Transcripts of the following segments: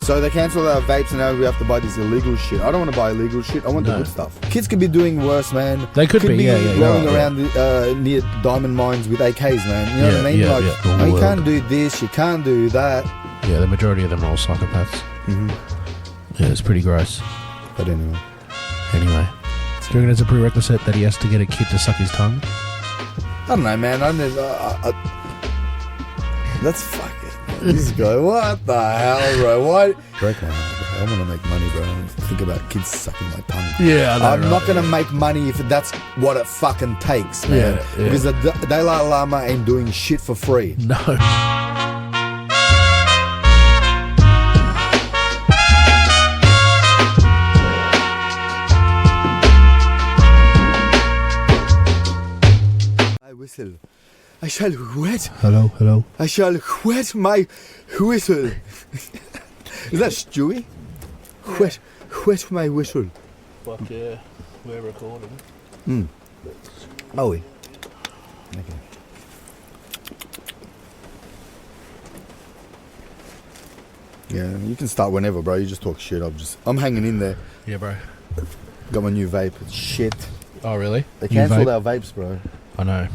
So they cancelled our vapes and now we have to buy this illegal shit. I don't want to buy illegal shit. I want the good stuff. Kids could be doing worse, man. They could be rolling around near diamond mines with AKs, man. You know what I mean? Oh, you can't do this, you can't do that. Yeah, the majority of them are all psychopaths. Mm-hmm. Yeah, it's pretty gross. But anyway. Do you reckon it's a prerequisite that he has to get a kid to suck his tongue? I don't know, man. That's fucking... This guy, what the hell, bro? Why? Break my heart, bro. I want to make money, bro. I think about kids sucking my tongue. Yeah, I know, I'm not going to make money if that's what it fucking takes, man. Yeah. Because the Dalai Lama ain't doing shit for free. No. I whistle. I shall wet. Hello. I shall wet my whistle. Is that Stewie? Wet my whistle. Fuck yeah, we're recording. Are we? Okay. Yeah, you can start whenever, bro. You just talk shit. I'm hanging in there. Yeah, bro. Got my new vape. It's shit. Oh, really? They cancelled our vapes, bro. I know.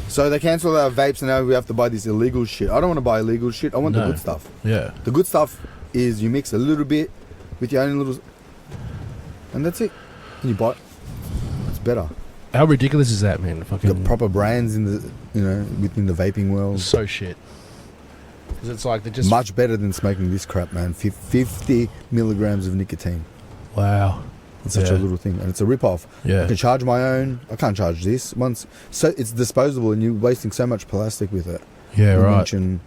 So they cancelled our vapes and now we have to buy this illegal shit. I don't want to buy illegal shit. I want the good stuff. Yeah. The good stuff is you mix a little bit with your own little... And that's it. And you buy it. It's better. How ridiculous is that, man? Fucking got proper brands in the, within the vaping world. So shit. Because it's like they're just... Much better than smoking this crap, man. 50 milligrams of nicotine. Wow. It's such a little thing, and it's a rip-off. Yeah. I can charge my own. I can't charge this. So it's disposable, and you're wasting so much plastic with it. Yeah, right. Mention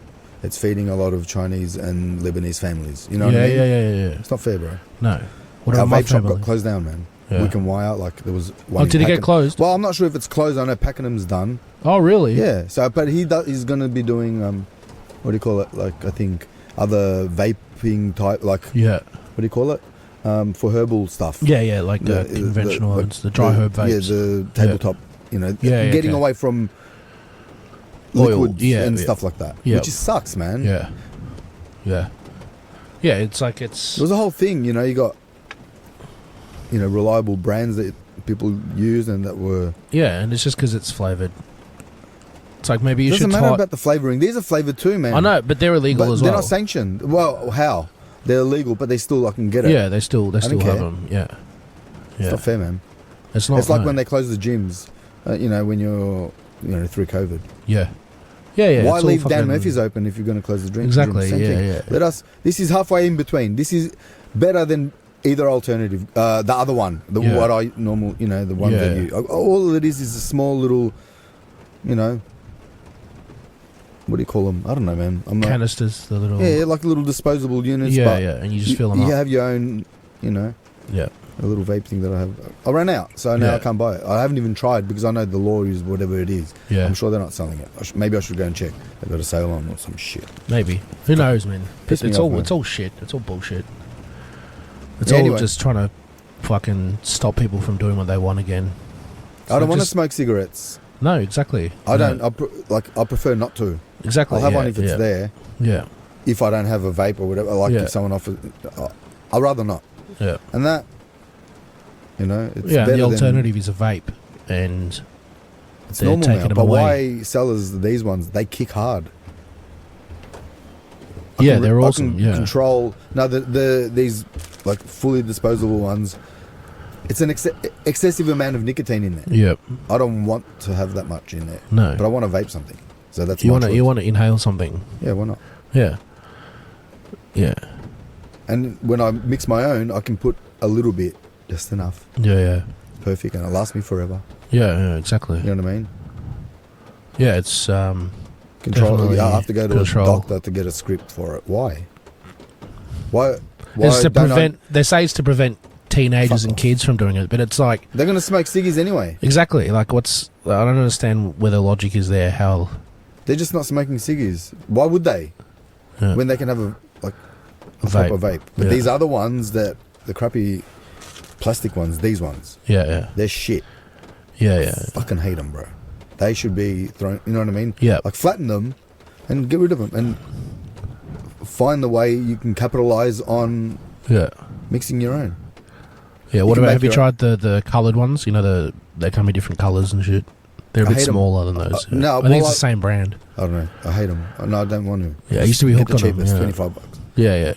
it's feeding a lot of Chinese and Lebanese families. You know what I mean? Yeah. It's not fair, bro. No. Our vape shop got closed down, man. Yeah. We can wire, there was one. Oh, did it get closed? Well, I'm not sure if it's closed. I know Pakenham's done. Oh, really? Yeah. So, but he's going to be doing, what do you call it? I think other vaping type, Yeah. What do you call it? For herbal stuff. Yeah, like the conventional ones, the dry herb vapes. Yeah, the tabletop, getting away from liquids and stuff like that. Yeah. Which just sucks, man. Yeah. Yeah, it's like It was a whole thing, you got, reliable brands that people use and that were... Yeah, and it's just because it's flavoured. It's like maybe you should... It doesn't matter about the flavouring. These are flavoured too, man. I know, but they're illegal as well. They're not sanctioned. Well, how? They're illegal, but they still can get it. Yeah, they still have them. Yeah. It's not fair, man. It's not. It's like when they close the gyms. When you're through COVID. Yeah. Yeah. Why leave Dan Murphy's open if you're going to close the drink? Exactly. Yeah. This is halfway in between. This is better than either alternative. The other one, the one that you. All it is a small little, what do you call them? I don't know, man. Canisters, the little... Yeah, like little disposable units. Yeah, and you just fill them up. You have your own, Yeah. A little vape thing that I have. I ran out, so now I can't buy it. I haven't even tried because I know the law is whatever it is. Yeah. I'm sure they're not selling it. Maybe I should go and check. They've got a sale on or some shit. Maybe. Who knows, man? It's all shit. It's all bullshit. It's all just trying to fucking stop people from doing what they want again. I don't want to smoke cigarettes. No, exactly. I don't. I prefer not to. Exactly. I'll have one if it's there. Yeah. If I don't have a vape or whatever, if someone offers, I'd rather not. Yeah. And that, it's better. The alternative is a vape, and it's normal now. But why sellers these ones? They kick hard. They're awesome. I can control these fully disposable ones. It's an excessive amount of nicotine in there. Yep. I don't want to have that much in there. No. But I want to vape something. So that's you want to inhale something. Yeah, why not? Yeah. Yeah. And when I mix my own, I can put a little bit, just enough. Yeah. Perfect, and it'll last me forever. Yeah, exactly. You know what I mean? Yeah, it's control. I have to go to a doctor to get a script for it. Why? It's to prevent. They say it's to prevent teenagers and kids from doing it, but it's like they're going to smoke ciggies anyway. Exactly. Like, I don't understand where the logic is there. How they're just not smoking ciggies. Why would they? Yeah. When they can have a proper vape. But these other ones, the crappy plastic ones, these ones, they're shit. Yeah. I fucking hate them, bro. They should be thrown. You know what I mean? Yeah. Like, flatten them and get rid of them and find the way you can capitalize on mixing your own. Yeah, have you tried the coloured ones? You know, they come in different colours and shit. They're a bit smaller than those. No, I think it's the same brand. I don't know. I hate them. No, I don't want to. Yeah, I used to be hooked on them. It's $25. Yeah.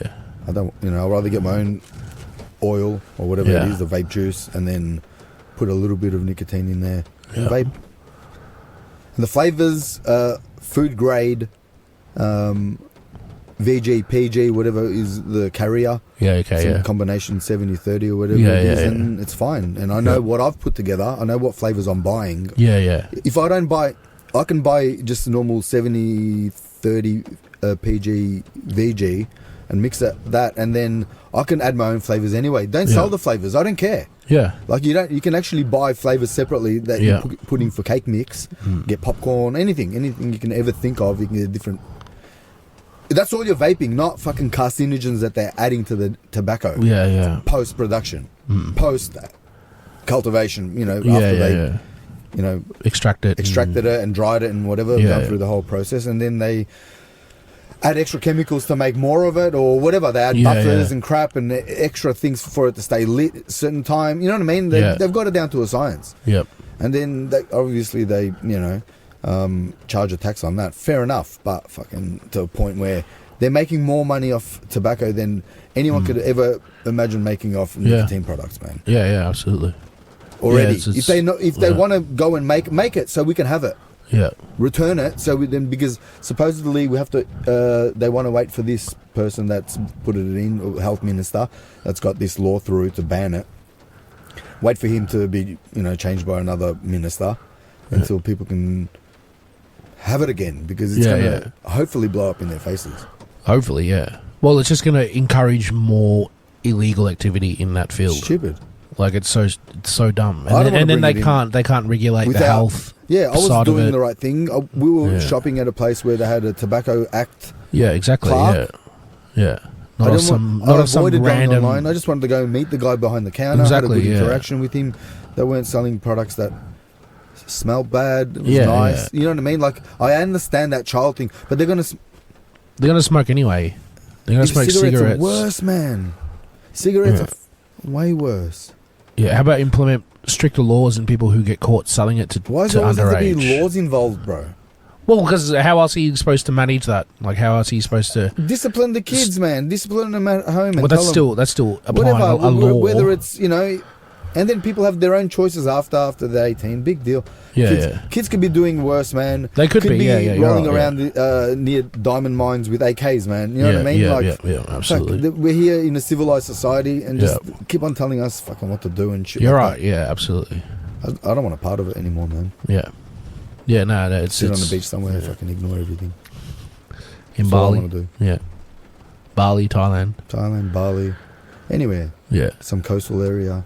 I don't. I'd rather get my own oil or whatever it is, the vape juice, and then put a little bit of nicotine in there and vape. And the flavors, food grade, VG, PG, whatever is the carrier. Yeah, okay, Combination 70-30 or whatever it is, and it's fine. And I know what I've put together. I know what flavors I'm buying. Yeah. If I don't buy, I can buy just a normal 70-30 PG VG and mix that, and then I can add my own flavors anyway. Don't sell the flavors. I don't care. Yeah. Like you can actually buy flavors separately that you put in for cake mix, get popcorn, anything you can ever think of. You can get different. That's all you're vaping, not fucking carcinogens that they're adding to the tobacco. Yeah. Post production, post cultivation. After they, extracted it and dried it and whatever, gone through the whole process, and then they add extra chemicals to make more of it or whatever. They add buffers and crap and extra things for it to stay lit at a certain time. You know what I mean? They've got it down to a science. Yep. And then they charge a tax on that. Fair enough, but fucking to a point where they're making more money off tobacco than anyone could ever imagine making off nicotine products, man. Yeah, absolutely. Already, if they want to go and make it so we can have it. Yeah. Return it because supposedly we have to. They want to wait for this person that's put it in, health minister, that's got this law through to ban it. Wait for him to be, changed by another minister until people can have it again, because it's going to hopefully blow up in their faces. Hopefully, yeah. Well, it's just going to encourage more illegal activity in that field. Stupid. Like it's so dumb, and then they can't regulate the health. Yeah, I was doing the right thing. We were shopping at a place where they had a tobacco act. Yeah, exactly. Clark. Yeah. I avoided going online. I just wanted to go and meet the guy behind the counter. Exactly. Had a good interaction with him. They weren't selling products that smelled bad. It was nice. You know what I mean? Like, I understand that child thing, but they're gonna smoke anyway. They're gonna smoke cigarettes. Are worse, man. Cigarettes are way worse. Yeah, how about implement stricter laws and people who get caught selling it to underage? Why does there have to be laws involved, bro? Well, because how else are you supposed to manage that? Like, how else are you supposed to discipline the kids, man? Discipline them at home. Well, that's still applying a law. Whether it's and then people have their own choices after they're 18. Big deal. Kids could be doing worse, man. They could be rolling around near diamond mines with AKs, man. You know what I mean? Yeah, absolutely. We're here in a civilized society, and just keep on telling us fucking what to do and shit. You're right. Yeah, absolutely. I don't want a part of it anymore, man. Yeah. Yeah, no, it's... Sit on the beach somewhere and fucking ignore everything. In That's Bali? all I want to do. Yeah. Bali, Thailand. Bali. Anywhere. Yeah. Some coastal area.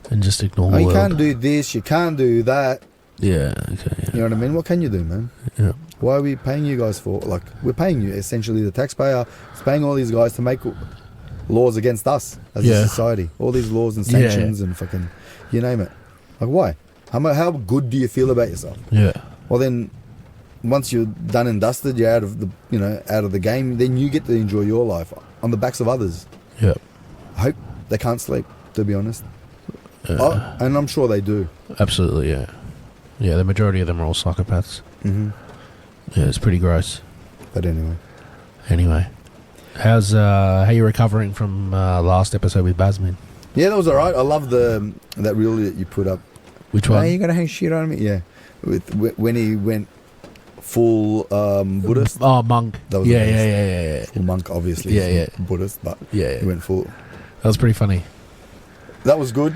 And just ignore the you world. can't do this, you can't do that. Yeah, okay. Yeah. You know what I mean? What can you do, man? Yeah. Why are we paying you guys for... Like, we're paying you, essentially. The taxpayer is paying all these guys to make laws against us as a society. All these laws and sanctions and fucking... You name it. Like, why? How good do you feel about yourself? Yeah. Well, then, once you're done and dusted, you're out of the game, then you get to enjoy your life on the backs of others. Yeah. I hope they can't sleep, to be honest. And I'm sure they do. Absolutely, yeah. Yeah, the majority of them are all psychopaths. Mm-hmm. Yeah, it's pretty gross. But anyway, how you recovering from last episode with Basmin? Yeah, that was alright. I love that reel that you put up. Which one? You gotta hang shit on me. Yeah, when he went full Buddhist. Oh, monk. That was yeah. Full monk, obviously. Yeah. Buddhist, but he went full. That was pretty funny. That was good.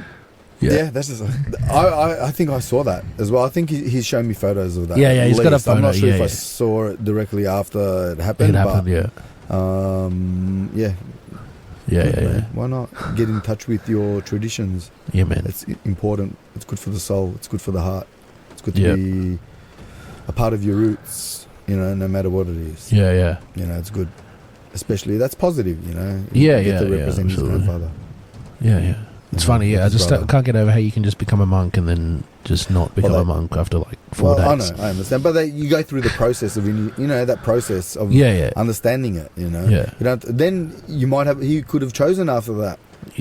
Yeah, that's just. I think I saw that as well. I think he's shown me photos of that. Yeah, he's got a photo. I'm not sure if I saw it directly after it happened. Yeah. Why not get in touch with your traditions? Yeah, man. It's important. It's good for the soul. It's good for the heart. It's good to be a part of your roots, no matter what it is. Yeah. It's good. Especially, that's positive, Yeah, get to represent his grandfather. Yeah. It's funny, yeah. I just can't get over how you can just become a monk and then just not become a monk after like 4 days. I understand, but you go through the process of that process of understanding it. You know, then you might have. He could have chosen after that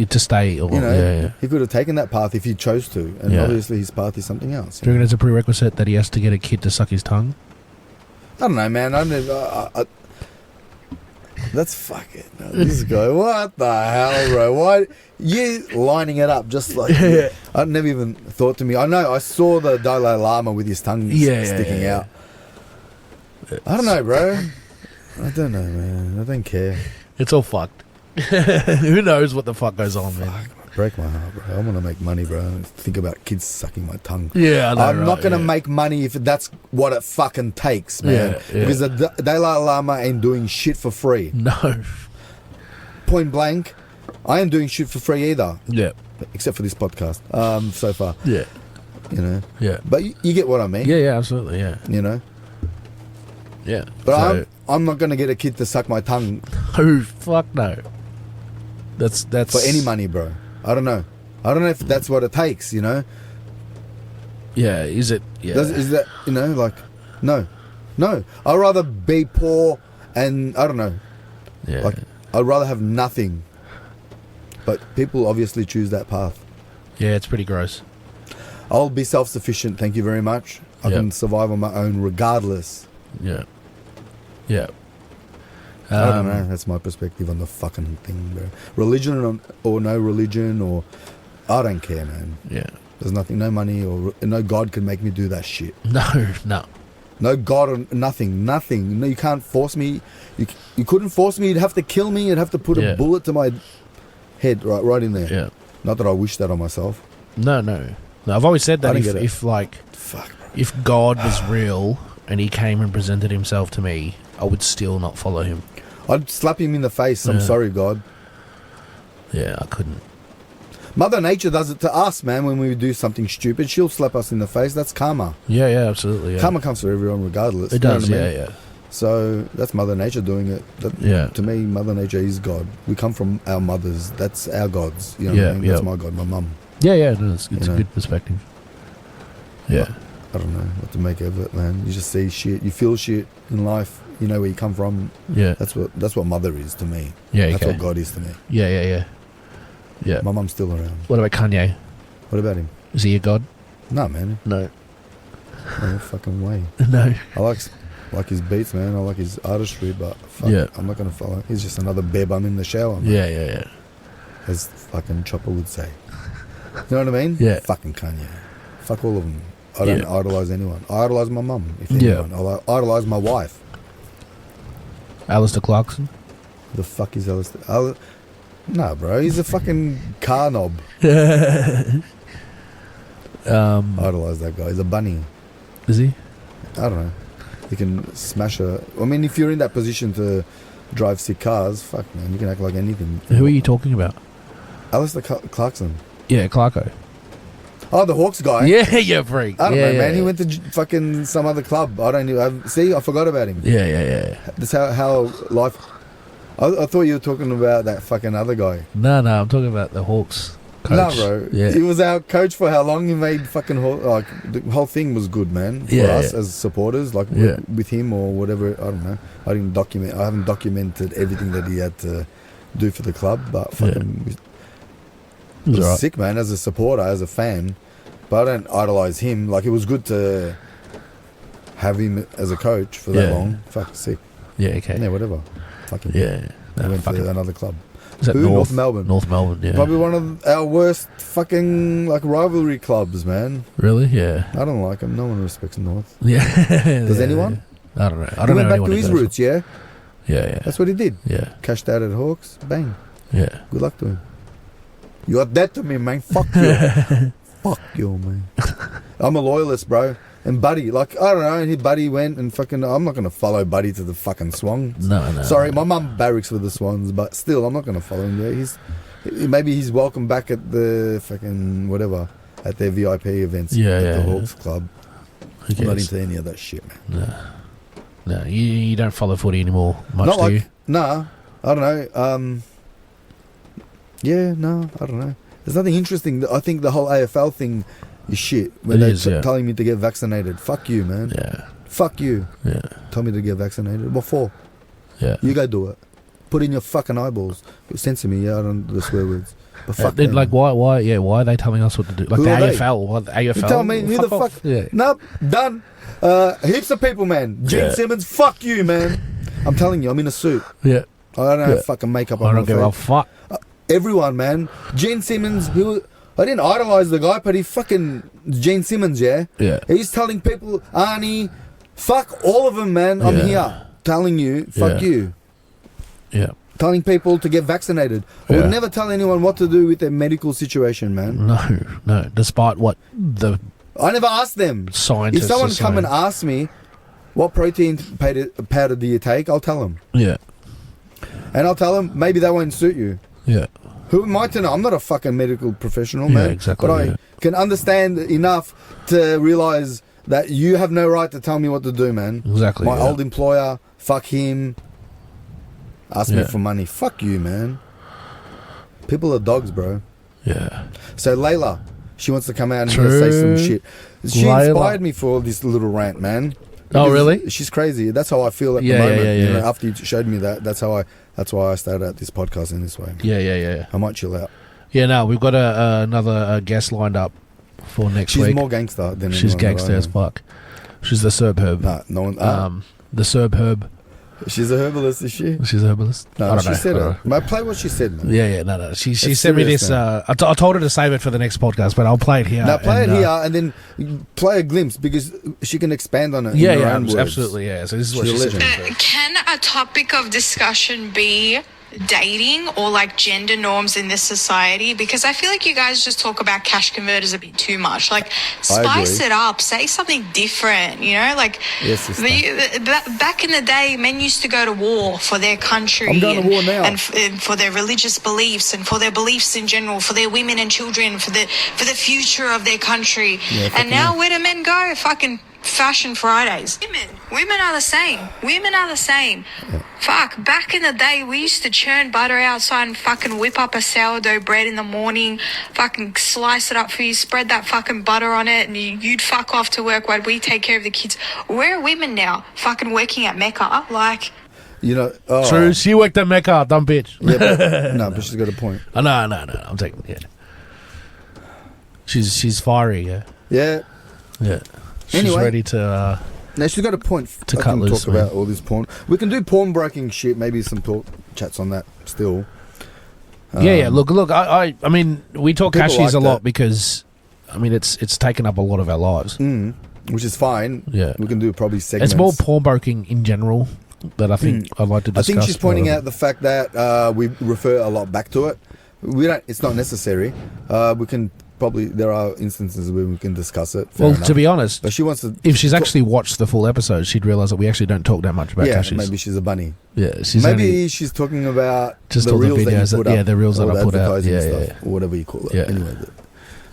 to stay, or he could have taken that path if he chose to, and obviously his path is something else. Do you reckon it's a prerequisite that he has to get a kid to suck his tongue? I don't know, man. That's fucking this guy. What the hell, bro? Why you lining it up just like I never even thought to me. I know I saw the Dalai Lama with his tongue sticking out. I don't know, bro. I don't know, man. I don't care. It's all fucked. Who knows what the fuck goes on, man? Break my heart, bro. I want to make money, bro. Think about kids sucking my tongue. Yeah, I know, I'm not going to make money if that's what it fucking takes, man. Because the Dalai Lama ain't doing shit for free. No. Point blank, I ain't doing shit for free either. Yeah. Except for this podcast, so far. Yeah. You know? Yeah. But you get what I mean? Yeah, absolutely, yeah. You know? Yeah. But I'm not going to get a kid to suck my tongue. Oh, fuck no. That's for any money, bro. I don't know. I don't know if that's what it takes, you know? Yeah, is it? Yeah. Is that, like, no. I'd rather be poor and, I don't know. Yeah. Like, I'd rather have nothing. But people obviously choose that path. Yeah, it's pretty gross. I'll be self-sufficient, thank you very much. I can survive on my own regardless. Yeah. Yeah. I don't know. That's my perspective on the fucking thing, bro. Religion or no religion, or I don't care, man. Yeah. There's nothing, no money or no God can make me do that shit. No God or nothing. No, you can't force me. You couldn't force me. You'd have to kill me. You'd have to put a bullet to my head right in there. Yeah. Not that I wish that on myself. No. I've always said that if God was real and he came and presented himself to me, I would still not follow him. I'd slap him in the face. I'm sorry, God. Yeah, I couldn't. Mother Nature does it to us, man. When we do something stupid, she'll slap us in the face. That's karma. Yeah, absolutely. Yeah. Karma comes for everyone regardless. It does, yeah. So that's Mother Nature doing it. To me, Mother Nature is God. We come from our mothers. That's our gods. You know what I mean? That's my God, my mum. Yeah, it's a good perspective. Yeah. I don't know what to make of it, man. You just see shit. You feel shit in life. You know where you come from. Yeah. That's what mother is to me. Yeah, That's what God is to me. Yeah. My mum's still around. What about Kanye? What about him? Is he a god? No, man. No fucking way. No. I like his beats, man. I like his artistry, but I'm not going to follow. He's just another bare bum in the shower, man. Yeah. As fucking Chopper would say. You know what I mean? Yeah. Fucking Kanye. Fuck all of them. I don't idolise anyone. I idolise my mum, if anyone. I idolise my wife. Alistair Clarkson? The fuck is Alistair? No, bro. He's a fucking car knob. Idolise that guy. He's a bunny. Is he? I don't know. He can smash I mean, if you're in that position to drive sick cars, fuck, man. You can act like anything. Who are you talking about? Alistair Clarkson. Yeah, Clarko. Oh, the Hawks guy. Yeah, freak. I don't know, man. He went to fucking some other club. I don't know. I forgot about him. Yeah. That's how life... I thought you were talking about that fucking other guy. No, I'm talking about the Hawks coach. No, bro. Yeah. He was our coach for how long? He made fucking... the whole thing was good, man. For us as supporters. Like, with him or whatever. I don't know. I haven't documented everything that he had to do for the club. But fucking... It was sick, man, as a supporter, as a fan. But I don't idolise him. Like, it was good to have him as a coach for that long. Fuck, sick. Yeah, okay. Yeah, whatever. Fucking I went to another club. Is that North Melbourne. North Melbourne, yeah. Probably one of our worst fucking, rivalry clubs, man. Really? Yeah. I don't like him. No one respects North. Yeah. Does anyone? I don't know. He went back to his roots, Yeah. That's what he did. Yeah. Cashed out at Hawks. Bang. Yeah. Good luck to him. You're dead to me, man. Fuck you. Fuck you, man. I'm a loyalist, bro. And Buddy, I don't know, Buddy went and fucking... I'm not going to follow Buddy to the fucking Swans. No. Sorry, my mum barracks for the Swans, but still, I'm not going to follow him there. Maybe he's welcome back at the fucking... whatever. At their VIP events. At the Hawks Club. I'm not into any of that shit, man. No, you don't follow footy anymore much, do you? No, I don't know. I don't know. There's nothing interesting. I think the whole AFL thing is shit. When they're telling me to get vaccinated. Fuck you, man. Yeah. Fuck you. Yeah. Tell me to get vaccinated. What for? Yeah. You go do it. Put in your fucking eyeballs. Censor me. Yeah, I don't do the swear words. But fuck then, them. like, why are they telling us what to do? Like, who the are AFL. What, the AFL? You tell me who the fuck. Yeah. Nope. Done. Heaps of people, man. Gene Simmons, fuck you, man. I'm telling you, I'm in a suit. Yeah. I don't have fucking makeup on. I don't give a fuck. Everyone, man. Gene Simmons, I didn't idolize the guy, but he fucking Gene Simmons, yeah? Yeah. He's telling people, Arnie, fuck all of them, man. I'm here telling you, fuck you. Yeah. Telling people to get vaccinated. I would never tell anyone what to do with their medical situation, man. No. Despite what I never asked them. Scientists if someone come and ask me, what protein powder do you take? I'll tell them. Yeah. And I'll tell them, maybe that won't suit you. Yeah. Who am I to know? I'm not a fucking medical professional, man. Yeah, exactly. But I can understand enough to realise that you have no right to tell me what to do, man. Exactly. My old employer, fuck him. Ask me for money. Fuck you, man. People are dogs, bro. Yeah. So Layla, she wants to come out and say some shit. She inspired me for this little rant, man. Oh, really? She's crazy. That's how I feel at the moment. You know, after you showed me that, that's why I started out this podcast in this way. Yeah. I might chill out. Yeah, no, we've got another guest lined up for next week. She's more gangster than She's gangster as fuck. She's the Serb Herb. No one. The Serb Herb. She's a herbalist, is she? She's a herbalist. No, I don't she know. said it. May I play what she said, man? Yeah, no. She sent me this. I told her to save it for the next podcast, but I'll play it here. Now play it here and then play a glimpse because she can expand on it. Yeah, in her own words. Absolutely. Yeah. So this is what she said. Can a topic of discussion be dating or like gender norms in this society? Because I feel like you guys just talk about cash converters a bit too much. Like, spice it up, say something different, you know? Like, back in the day, men used to go to war for their country. I'm going to war now. And for their religious beliefs and for their beliefs in general, for their women and children, for the future of their country. Yeah, and now where do men go? Fucking Fashion Fridays. Women are the same. Yeah. Fuck, back in the day, we used to churn butter outside and fucking whip up a sourdough bread in the morning, fucking slice it up for you, spread that fucking butter on it, and you'd fuck off to work while we take care of the kids. Where are women now? Fucking working at Mecca, like... You know... True, she worked at Mecca, dumb bitch. Yeah, but she's got a point. Oh, no, I'm taking... Yeah. She's fiery, yeah. Yeah. Yeah. She's ready to... now, she's got a point to cut loose, talk about all this porn. We can do porn breaking shit, maybe some chats on that still. Yeah. Look, I mean, we talk cashies a lot because, I mean, it's taken up a lot of our lives. Which is fine. Yeah. We can do probably segments. It's more porn breaking in general that I think I'd like to discuss. I think she's pointing out the fact that we refer a lot back to it. We don't. It's not necessary. We can... Probably there are instances where we can discuss it. Well, to be honest, but she wants to. If she's actually watched the full episode, she'd realise that we actually don't talk that much about cashies. Maybe she's a bunny. Yeah, she's talking about just the all reels the videos that you put up, the reels that I put out, or whatever you call it. Yeah. Anyway,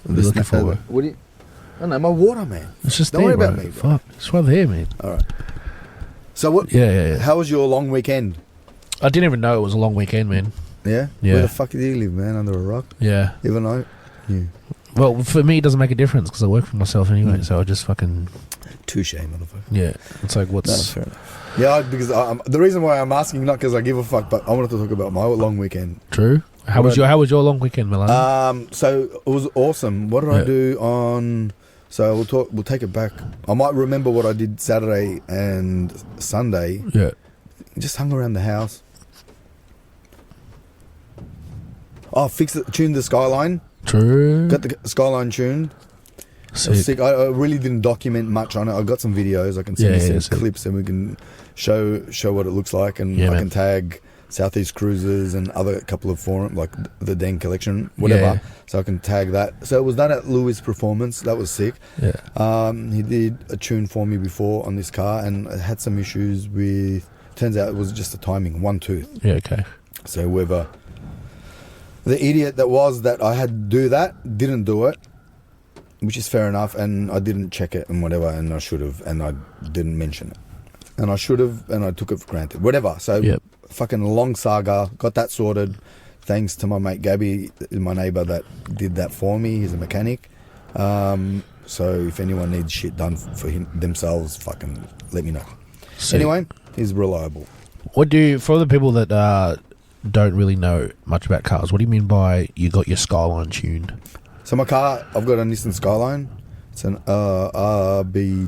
looking forward. What do you? I don't know, my water, man. It's just don't worry about me. Bro. Fuck, it's right there, man. All right. So what? Yeah. How was your long weekend? I didn't even know it was a long weekend, man. Yeah. Where the fuck do you live, man? Under a rock? Yeah. Even though. Yeah. Well, for me, it doesn't make a difference because I work for myself anyway, so I just fucking... Touche, motherfucker. Yeah. It's like, what's... No, fair enough. Yeah, because the reason why I'm asking, not because I give a fuck, but I wanted to talk about my long weekend. True. How was your long weekend, Mladen? So, it was awesome. What did I do on... So, we'll take it back. I might remember what I did Saturday and Sunday. Yeah. Just hung around the house. Oh, tuned the Skyline. True. Got the Skyline tuned. Sick. I really didn't document much on it. I got some videos. I can send you some clips and we can show what it looks like. And I can tag Southeast Cruises and other couple of forums like the Den Collection, whatever. Yeah. So I can tag that. So it was done at Louis' Performance. That was sick. Yeah. He did a tune for me before on this car and it had some issues with... Turns out it was just the timing, one tooth. Yeah, okay. So whoever... The idiot that I had to do that didn't do it, which is fair enough, and I didn't check it and whatever, and I should have, and I didn't mention it. And I should have, and I took it for granted. Whatever. So fucking long saga, got that sorted. thanks to my mate Gabby, my neighbour that did that for me. He's a mechanic. So if anyone needs shit done for themselves, fucking let me know. So, anyway, he's reliable. For the people that don't really know much about cars, what do you mean by you got your Skyline tuned? So my car, I've got a Nissan Skyline. It's an RB25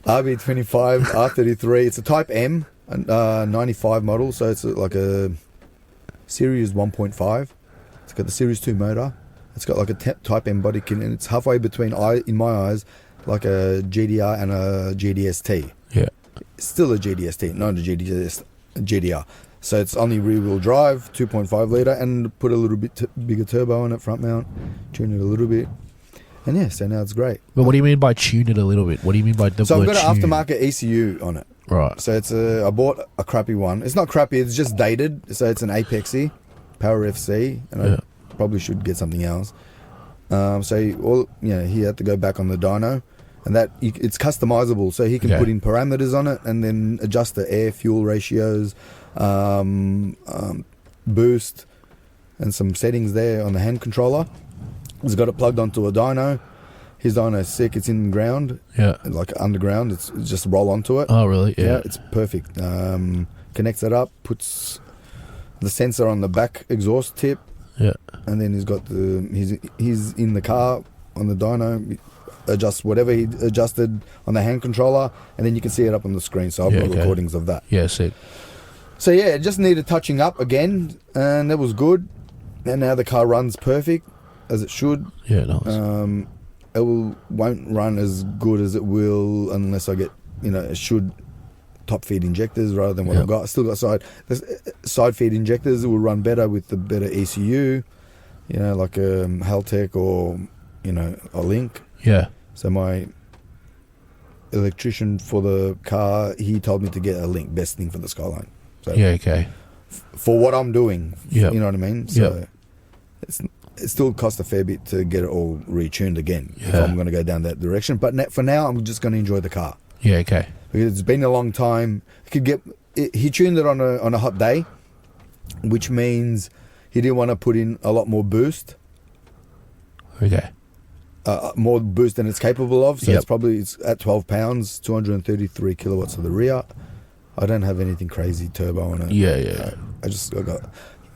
R33. It's a Type M, 95 model. So it's like a Series 1.5. It's got the Series 2 motor. It's got like a Type M body kit, and it's halfway between, in my eyes, like a GDR and a GDST. Yeah. It's still a GDST, not a GDR. So it's only rear-wheel drive, 2.5 litre, and put a little bit bigger turbo on it, front mount, tune it a little bit. And yeah, so now it's great. But what do you mean by tune it a little bit? What do you mean by the So I've word got an tune? aftermarket ECU on it. Right. So it's I bought a crappy one. It's not crappy, it's just dated. So it's an Apexy, Power FC, and I probably should get something else. So he had to go back on the dyno, and it's customizable. So he can put in parameters on it and then adjust the air fuel ratios, boost, and some settings there on the hand controller. He's got it plugged onto a dyno. His dyno's sick. It's in the ground. Yeah. Like underground. It's just roll onto it. Oh, really? Yeah. It's perfect. Connects it up, puts the sensor on the back exhaust tip. Yeah. And then he's got he's in the car on the dyno, adjusts whatever he adjusted on the hand controller, and then you can see it up on the screen. So I've got recordings of that. Yeah, sick. So yeah, it just needed touching up again, and that was good. And now the car runs perfect, as it should. Yeah, nice. It won't run as good as it will unless I get, it should top feed injectors rather than what I've got. I still got side feed injectors. It will run better with the better ECU, like a Haltech or, a Link. Yeah. So my electrician for the car, he told me to get a Link, best thing for the Skyline. So yeah, okay. For what I'm doing, you know what I mean? So it still costs a fair bit to get it all retuned again if I'm going to go down that direction. But for now, I'm just going to enjoy the car. Yeah, okay. Because it's been a long time. He tuned it on a hot day, which means he didn't want to put in a lot more boost. Okay. More boost than it's capable of. So it's at 12 pounds, 233 kilowatts of the rear. I don't have anything crazy turbo on it. Yeah.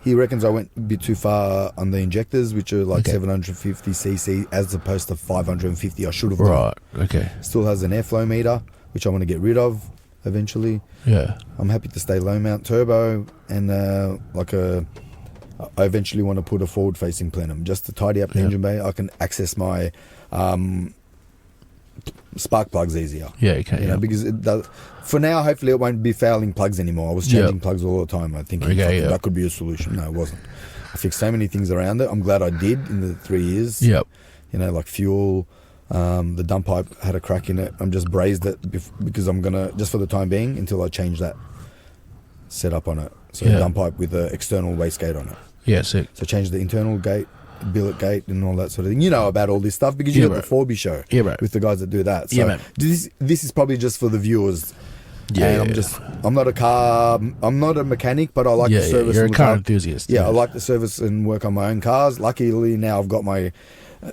He reckons I went a bit too far on the injectors, which are like 750cc as opposed to 550 I should have done. Right, okay. Still has an airflow meter, which I want to get rid of eventually. Yeah. I'm happy to stay low mount turbo, and I eventually want to put a forward facing plenum just to tidy up the engine bay. I can access my spark plugs easier. Yeah, okay. Because for now, hopefully it won't be fouling plugs anymore. I was changing plugs all the time. I think that could be a solution. No, it wasn't. I fixed so many things around it. I'm glad I did in the 3 years. Yep. Like fuel, the dump pipe had a crack in it. I'm just brazed it because I'm going to, just for the time being, until I change that setup on it. So dump pipe with an external wastegate on it. Yeah, sick. So change the internal gate, billet gate, and all that sort of thing. You know about all this stuff because you got the Forby show with the guys that do that. So this is probably just for the viewers. Yeah, and I'm not a mechanic, but I like to service. You're a car enthusiast. Yeah, I like to service and work on my own cars. Luckily now I've got my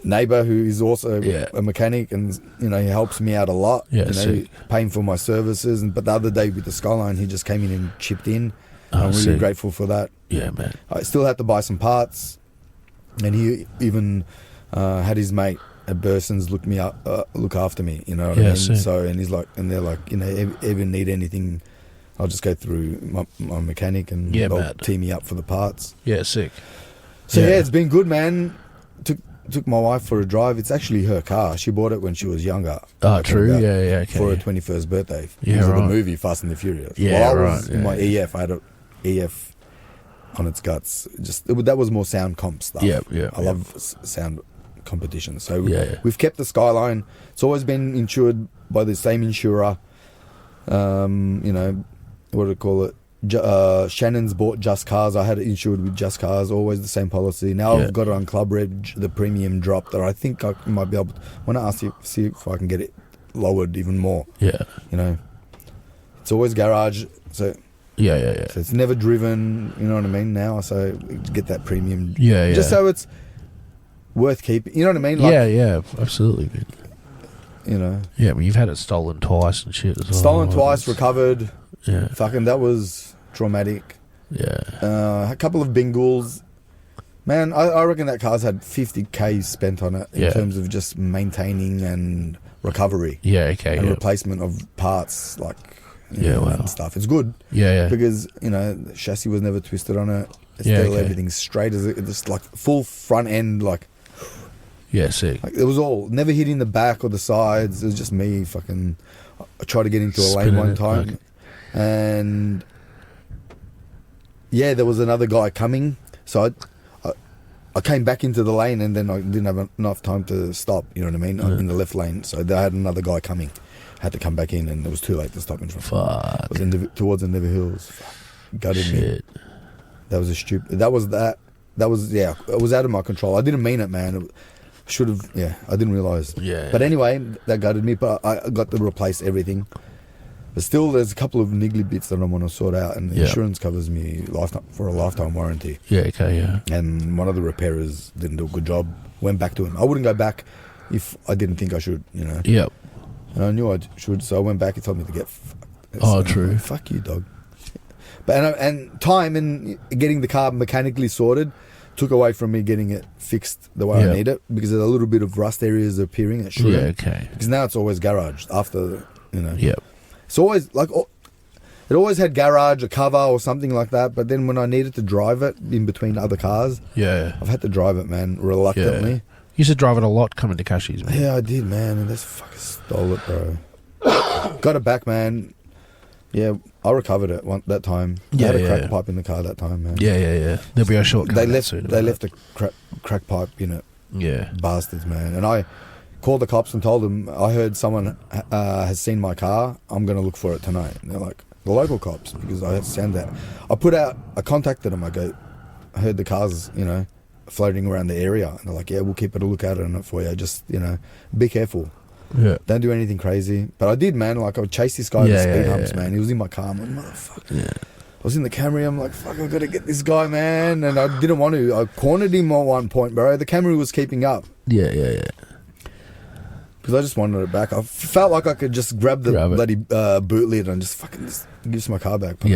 neighbour who is also a mechanic, and he helps me out a lot. Paying for my services. But the other day with the Skyline, he just came in and chipped in. I'm really grateful for that. Yeah, man. I still had to buy some parts, and he even had his mate at Burson's look after me. You know what I mean? So, and they're like, ever need anything, I'll just go through my mechanic, and they'll tee me up for the parts. Yeah, sick. So it's been good, man. Took my wife for a drive. It's actually her car. She bought it when she was younger. Oh, true. Okay. For her 21st birthday. Yeah, because of the movie Fast and the Furious. Yeah, I was in my EF. I had an EF on its guts. That was more sound comp stuff. I love sound competition. So we've kept the Skyline. It's always been insured by the same insurer. What do you call it? Shannon's bought Just Cars. I had it insured with Just Cars, always the same policy. Now I've got it on Club Red, the premium drop that I think I might be able to. I want to ask you, see if I can get it lowered even more. Yeah. It's always garage. So Yeah. So it's never driven, you know what I mean, now, so get that premium. Yeah. Just so it's worth keeping, you know what I mean? Like, yeah, absolutely, man. You know. Yeah, but you've had it stolen twice and shit as well. Stolen twice, recovered. Yeah. Fucking, that was traumatic. Yeah. A couple of Bengals. Man, I reckon that car's had 50k spent on it in terms of just maintaining and recovery. Yeah, okay. And replacement of parts, like, and stuff. It's good. Yeah. Because, the chassis was never twisted on it. It's still everything's straight as it. It's like full front end, like. Yeah, sick. Like, it was all never hitting the back or the sides. It was just me fucking. I tried to get into a lane one time, and there was another guy coming, so I came back into the lane, and then I didn't have enough time to stop. You know what I mean? In the left lane, so I had another guy coming. Had to come back in, and it was too late to stop in front. Fuck. It was towards the Never Hills. Gutted me. That was a stupid. That was it was out of my control. I didn't mean it, man. Should have, I didn't realise. Yeah. But anyway, that gutted me, but I got to replace everything. But still, there's a couple of niggly bits that I want to sort out, and the insurance covers me for a lifetime warranty. Yeah, okay, yeah. And one of the repairers didn't do a good job. Went back to him. I wouldn't go back if I didn't think I should, Yep. And I knew I should, so I went back. He told me to get true. Fuck you, dog. But and time and getting the car mechanically sorted took away from me getting it fixed the way I need it, because there's a little bit of rust areas appearing. It shouldn't. Yeah, okay. Because now it's always garaged after, Yep. It's always like it always had garage, a cover or something like that. But then when I needed to drive it in between other cars, I've had to drive it, man, reluctantly. Yeah. You used to drive it a lot coming to Cashies, man. Yeah, I did, man, and they fucking stole it, bro. Got it back, man. Yeah, I recovered it that time. They had a crack pipe in the car that time, man. Yeah. There'll be a short. They left a crack pipe in it. Yeah, bastards, man. And I called the cops and told them I heard someone has seen my car. I'm going to look for it tonight. And they're like, the local cops, because I had to send that. I contacted them. I heard the cars, floating around the area, and they're like, yeah, we'll keep a lookout on it for you. Just be careful. Yeah. Don't do anything crazy. But I did, man. Like, I would chase this guy with speed humps, man. He was in my car. I'm like, motherfucker. Yeah. I was in the Camry. I'm like, fuck, I've got to get this guy, man. And I didn't want to. I cornered him at one point, bro. The Camry was keeping up. Yeah. Because I just wanted it back. I felt like I could just grab the bloody boot lid and just give my car back. But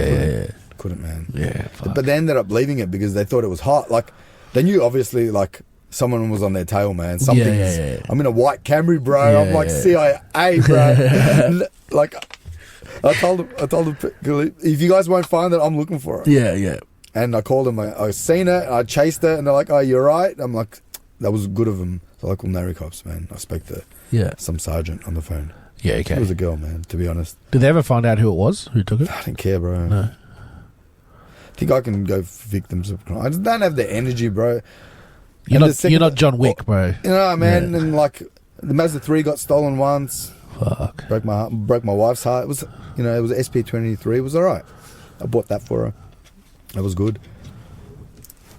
couldn't, man. Yeah. But they ended up leaving it because they thought it was hot. Like, they knew, obviously, like, someone was on their tail, man. I'm in a white Camry, bro. Yeah, I'm like CIA, bro. Like, I told them, if you guys won't find it, I'm looking for it. Yeah. And I called them. I seen it. I chased it, and they're like, "Oh, you're right." I'm like, that was good of them. The local Nari cops, man. I spoke to some sergeant on the phone. Yeah, okay. It was a girl, man. To be honest. Did they ever find out who it was? Who took it? I didn't care, bro. No. I think I can go for victims of crime. I just don't have the energy, bro. You're not John Wick, bro. Man. Yeah. And like the Mazda 3 got stolen once. Fuck. Broke my wife's heart. It was it was an SP23. It was alright. I bought that for her. That was good.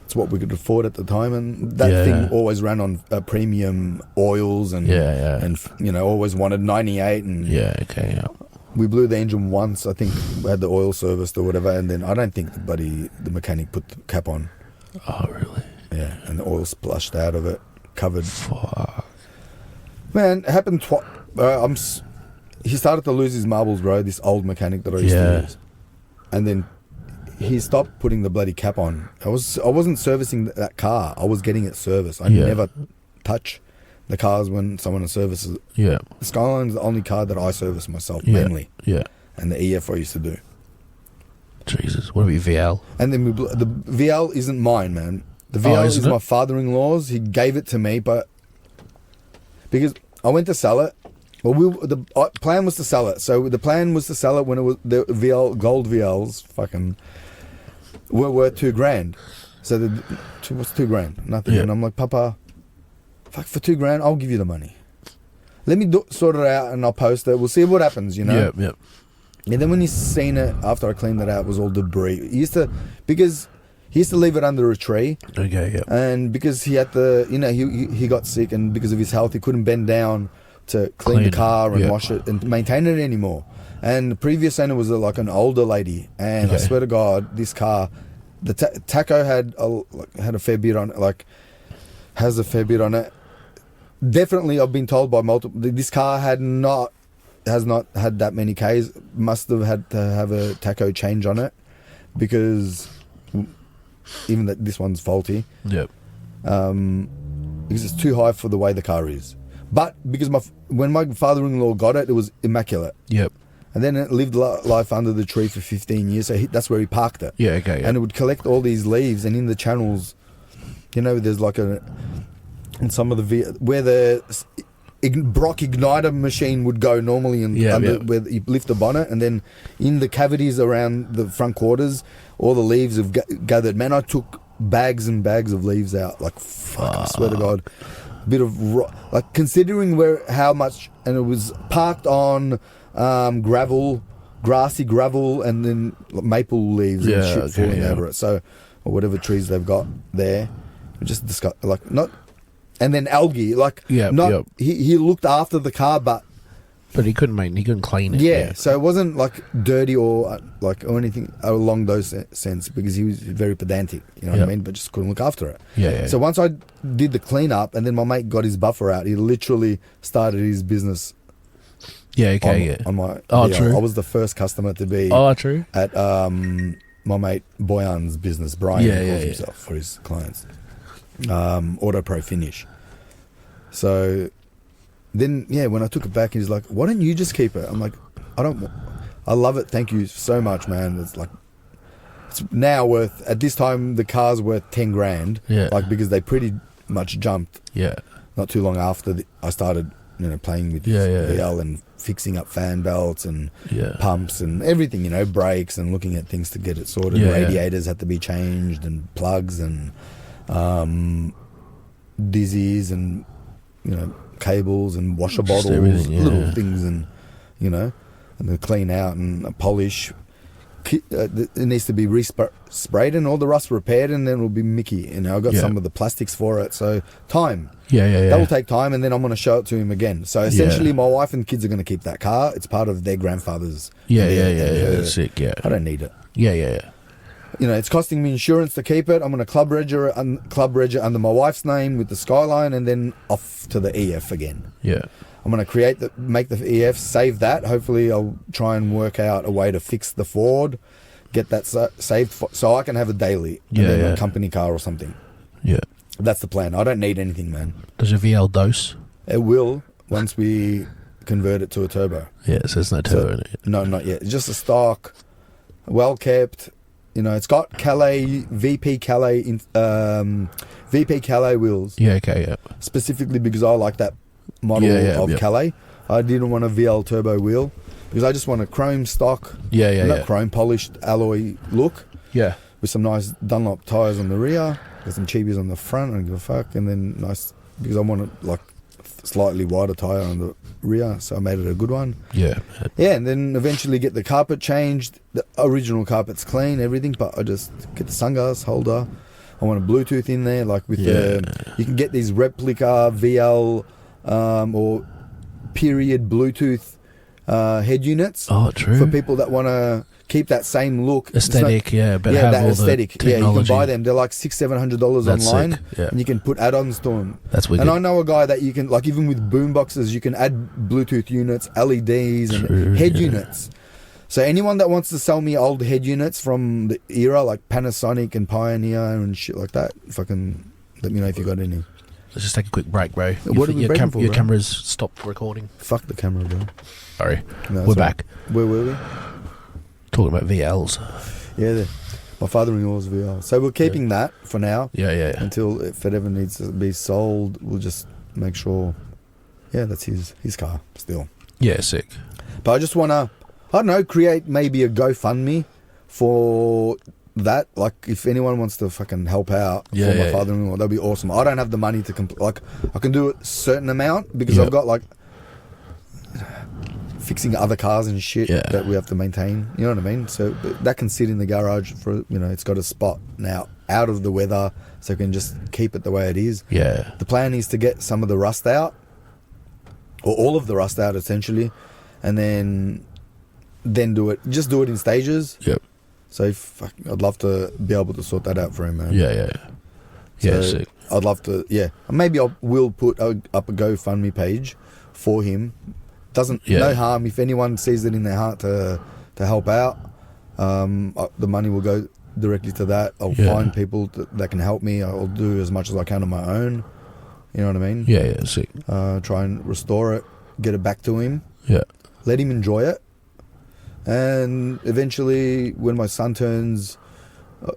It's what we could afford at the time, and that thing always ran on premium oils and and always wanted 98 and we blew the engine once. I think we had the oil serviced or whatever, and then I don't think the mechanic put the cap on. Oh really? Yeah, and the oil splashed out of it, covered. Fuck. Man, it happened twice. He started to lose his marbles, bro, this old mechanic that I used to use. And then he stopped putting the bloody cap on. I wasn't servicing that car. I was getting it serviced. I never touch the cars when someone services it. Yeah. The Skyline's the only car that I service myself, mainly. Yeah. And the EF I used to do. Jesus, what about your VL? And then the VL isn't mine, man. The VL is my father-in-law's. He gave it to me, but because I went to sell it. Well, the plan was to sell it. So the plan was to sell it when it was the gold VLs fucking were worth $2,000. So what's $2,000? Nothing. Yeah. And I'm like, Papa, fuck, for $2,000, I'll give you the money. Let me sort it out and I'll post it. We'll see what happens, Yeah. And then when he's seen it, after I cleaned it out, it was all debris. Because he used to leave it under a tree. Okay, yeah. And because he had he got sick, and because of his health, he couldn't bend down, to clean the car and wash it and maintain it anymore. And the previous owner was like an older lady, and I swear to God, this car, the taco had a fair bit on it, like has a fair bit on it. Definitely, I've been told by multiple. This car has not had that many Ks. Must have had to have a taco change on it, because even that this one's faulty. Yep. Because it's too high for the way the car is. But because when my father-in-law got it, it was immaculate. Yep. And then it lived life under the tree for 15 years, so that's where he parked it. Yeah, okay. Yeah. And it would collect all these leaves, and in the channels, there's like in some of the where the Brock igniter machine would go normally, where you lift the bonnet, and then in the cavities around the front quarters, all the leaves have gathered. Man, I took bags and bags of leaves out. Like, fuck, I swear to God. Bit of like, considering how much, and it was parked on grassy gravel, and then maple leaves and shit falling over it. So, or whatever trees they've got there, just like not, and then algae. Like, he looked after the car, but he couldn't clean it. Yeah, so it wasn't like dirty or anything along those sense, because he was very pedantic, you know what I mean, but just couldn't look after it. Yeah. So once I did the clean up, and then my mate got his buffer out, he literally started his business. Yeah, okay, on my true. I was the first customer to be true. at my mate Boyan's business. Brian calls himself for his clients. Auto Pro Finish. So then, when I took it back, he's like, why don't you just keep it? I'm like, I love it. Thank you so much, man. It's like, it's now worth, at this time, the car's worth 10 grand. Yeah. Like, because they pretty much jumped. Yeah. Not too long after I started, playing with VL and fixing up fan belts and pumps and everything, brakes, and looking at things to get it sorted. Radiators had to be changed, and plugs, and dizzies, and, cables and washer bottles, little things, and and they clean out and polish. It needs to be sprayed and all the rust repaired, and then it'll be Mickey. I got some of the plastics for it, so time. That will take time, and then I'm going to show it to him again. So essentially, my wife and kids are going to keep that car. It's part of their grandfather's. Sick. Yeah. I don't need it. Yeah. It's costing me insurance to keep it. I'm going to club register under my wife's name with the Skyline, and then off to the EF again. Yeah. I'm going to make the EF, save that. Hopefully, I'll try and work out a way to fix the Ford, get that saved so I can have a daily, and then a company car or something. Yeah. That's the plan. I don't need anything, man. Does your VL dose? It will once we convert it to a turbo. Yeah, so there's no turbo in it. No, not yet. It's just a stock, well kept. It's got VP Calais wheels. Yeah, okay, yeah. Specifically because I like that model of Calais. I didn't want a VL turbo wheel because I just want a chrome stock. Not chrome, polished alloy look. Yeah. With some nice Dunlop tyres on the rear, with some cheapies on the front. I don't give a fuck. And then nice, because I wanted like slightly wider tyre on the rear, so I made it a good one. Yeah. And then eventually get the carpet changed. The original carpet's clean, everything, but I just get the sunglass holder. I want a Bluetooth in there, like with you can get these replica VL or period Bluetooth head units. Oh, true. For people that want to keep that same look, aesthetic, but have that all aesthetic. The technology. You can buy them. They're like $600-700 online, and you can put add-ons to them. That's wicked. And I know a guy that you can, like, even with boom boxes, you can add Bluetooth units, LEDs, and head units. So anyone that wants to sell me old head units from the era, like Panasonic and Pioneer and shit like that, fucking let me know if you got any. Let's just take a quick break, bro. What are we breaking for, your bro? camera's stopped recording. Fuck the camera, bro. Sorry. No, we're back. Where were we? Talking about VLs. Yeah, my father-in-law's VL. So we're keeping that for now. Yeah. Until if it ever needs to be sold, we'll just make sure. Yeah, that's his car still. Yeah, sick. But I just want to, I don't know, create maybe a GoFundMe for that. Like, if anyone wants to fucking help out for my father-in-law, that'd be awesome. I don't have the money to like, I can do a certain amount because I've got like fixing other cars and shit that we have to maintain. You know what I mean? So that can sit in the garage for, it's got a spot now out of the weather, so we can just keep it the way it is. Yeah. The plan is to get some of the rust out, or all of the rust out essentially, and then do it in stages. Yep. So I'd love to be able to sort that out for him, man. Yeah. Sick. I'd love to. Yeah, maybe I will put up a GoFundMe page for him. No harm if anyone sees it in their heart to help out. The money will go directly to that. I'll find people that can help me. I'll do as much as I can on my own. You know what I mean? Yeah, sick. Try and restore it, get it back to him. Yeah. Let him enjoy it. And eventually, when my son turns,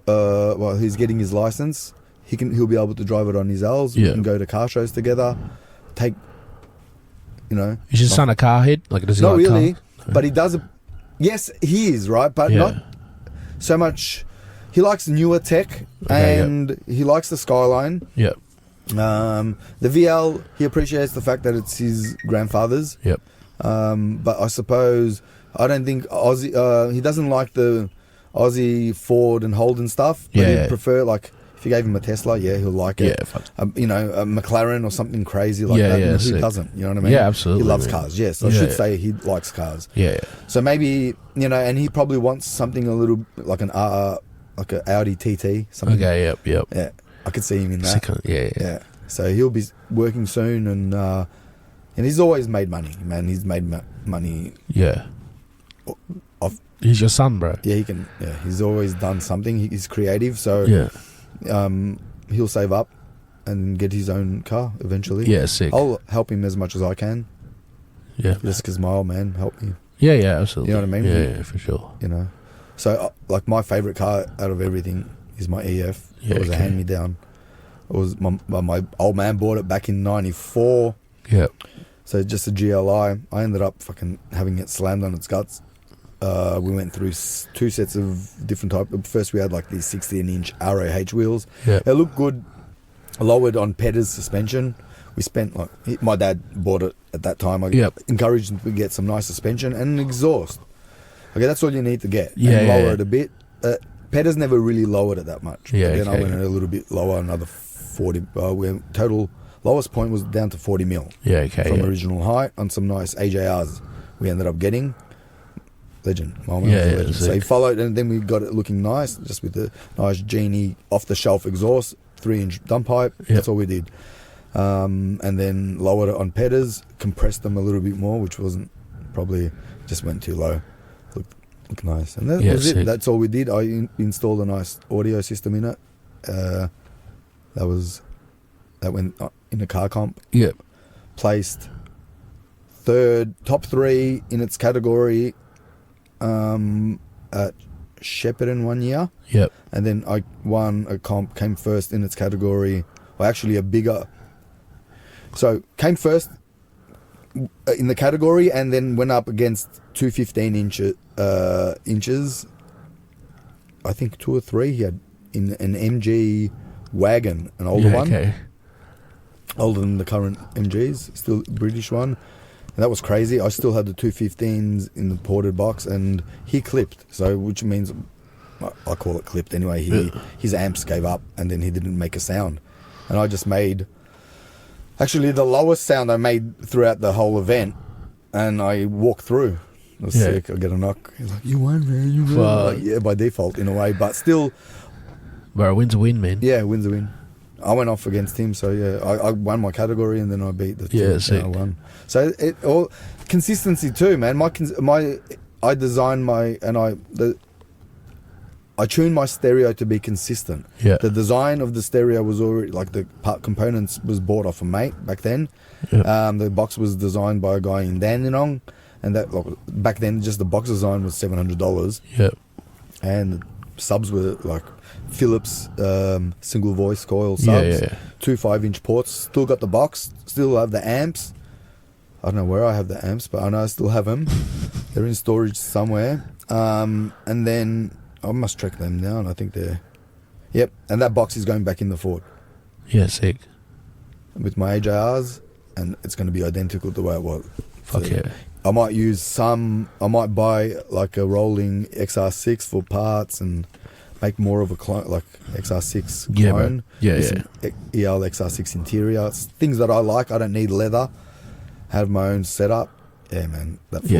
he's getting his license, he'll be able to drive it on his L's. We can go to car shows together. Is your son a car head? Like, does he not like really, car? but he does. Yes, he is, right, but not so much. He likes newer tech, and he likes the Skyline. Yep. The VL, he appreciates the fact that it's his grandfather's. Yep. But I suppose I don't think Aussie. He doesn't like the Aussie Ford and Holden stuff. But he'd prefer, like, if you gave him a Tesla, he'll like it. Yeah. A McLaren or something crazy like that. Who sick. doesn't? You know what I mean? Yeah, absolutely. He loves cars. Yes, I should say he likes cars. Yeah. So maybe and he probably wants something a little like an like an Audi TT. Something. Okay. Yep. Yeah, I could see him in that. Yeah. So he'll be working soon, and he's always made money, man. He's made money. Yeah. He's your son, bro. Yeah, he can. Yeah, he's always done something. He's creative, so he'll save up and get his own car eventually. Yeah, sick. I'll help him as much as I can. Yeah, just because my old man helped me. Yeah, absolutely. You know what I mean? Yeah, for sure. So like my favorite car out of everything is my EF. It was a hand-me-down. It was my old man bought it back in '94. Yeah. So just a GLI. I ended up fucking having it slammed on its guts. We went through 2 sets of different type. First, we had like these 16-inch ROH wheels. Yeah. They looked good. Lowered on Petter's suspension. We spent my dad bought it at that time. I encouraged him to get some nice suspension and an exhaust. Okay, that's all you need to get. And lower it a bit. Petter's never really lowered it that much. Yeah. Then I went a little bit lower, another 40. Total lowest point was down to 40 mil. Yeah. Okay. From original height on some nice AJRs. We ended up getting. Legend. Legend. So he followed, and then we got it looking nice, just with the nice Genie off-the-shelf exhaust, 3-inch dump pipe. That's all we did. And then lowered it on Petters, compressed them a little bit more, which wasn't probably just went too low. Looked nice, and that was it. That's all we did. I installed a nice audio system in it. That went in a car comp. Yep. Placed top 3 in its category. At Shepparton 1 year. Yep. And then I won a comp, came first in its category. Well, actually a bigger. So came first in the category, and then went up against 2 15-inch inches. I think 2 or 3 he had in an MG wagon, an older one. Okay. Older than the current MGs, still a British one. And that was crazy. I still had the 215s in the ported box, and he clipped. So, which means, I call it clipped anyway. His amps gave up, and then he didn't make a sound. And I just made, actually the lowest sound I made throughout the whole event, and I walked through. It was sick. I get a knock. He's like, "You won, man. You won." Like, by default in a way, but still. Bro, a win's a win, man. Yeah, a win's a win. I went off against him, so I won my category, and then I beat the team. I won. So it all consistency too, man. I designed I tuned my stereo to be consistent. Yeah. The design of the stereo was already like the part components was bought off a mate back then. Yeah. The box was designed by a guy in Dandenong, and that back then just the box design was $700. Yeah. And the subs were like Philips single voice coil subs, 2 5-inch ports. Still got the box, still have the amps. I don't know where I have the amps, but I know I still have them. They're in storage somewhere. And then I must track them down. I think they're... Yep, and that box is going back in the Ford. Yeah, sick. With my AJRs, and it's going to be identical to the way it was. Fuck so I might buy like a rolling XR6 for parts and make more of a clone, like XR6 clone. Yeah. EL XR6 interior. It's things that I like. I don't need leather. have my own setup. Yeah, man. That's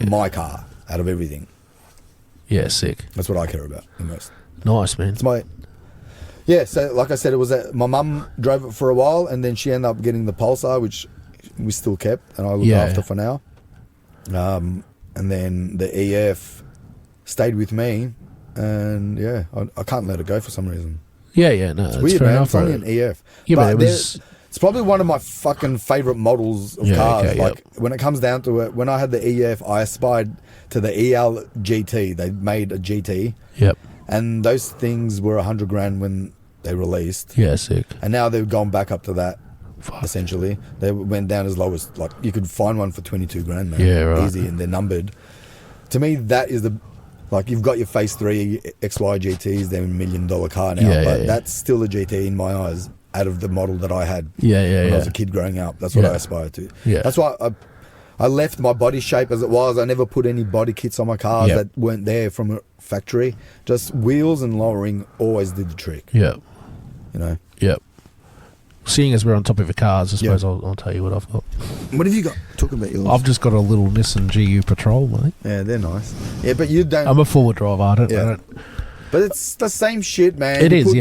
my car out of everything. Yeah, sick. That's what I care about the most. Nice, man. It's my... Yeah, so like I said, it was my mum drove it for a while, and then she ended up getting the Pulsar, which we still kept, and I look after for now. And then the EF stayed with me, and yeah, I can't let it go for some reason. Yeah, no, it's weird, man. It's only an EF. Yeah, but it's probably one of my fucking favourite models of cars. Okay, when it comes down to it, when I had the EF, I aspired to the EL GT. They made a GT. Yep. And those things were $100,000 when they released. Yeah, sick. And now they've gone back up to that. Fuck. Essentially, they went down as low as you could find one for $22,000, man. Yeah, right. Easy, and they're numbered. To me, that is you've got your Phase 3 XY GTs, they're $1 million car now, but that's still a GT in my eyes out of the model that I had when I was a kid growing up. That's what I aspired to. Yeah. That's why I left my body shape as it was. I never put any body kits on my cars that weren't there from a factory. Just wheels and lowering always did the trick. Yeah. You know? Yep. Seeing as we're on top of the cars, I suppose I'll tell you what I've got. What have you got? Talk about yours. I've just got a little Nissan GU Patrol, mate. Yeah, they're nice. Yeah, but you don't... I'm a forward drive. I don't... But it's the same shit, man. It is,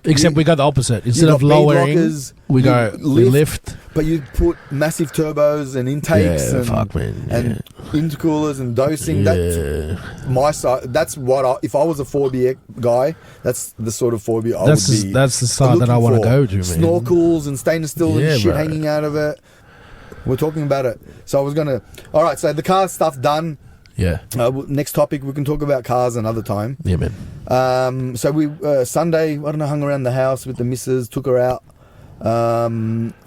except we go the opposite. Instead of lowering, we lift. But you put massive turbos and intakes and intercoolers and dosing. Yeah. That's my side. That's what if I was a 4B guy, that's the sort of 4B I would be. That's the side that I want to go to, man. Snorkels and stainless steel and shit hanging out of it. We're talking about it. So I was going to... All right, so the car stuff done. Yeah. Next topic, we can talk about cars another time. Yeah, man. So we Sunday, I don't know, hung around the house with the missus, took her out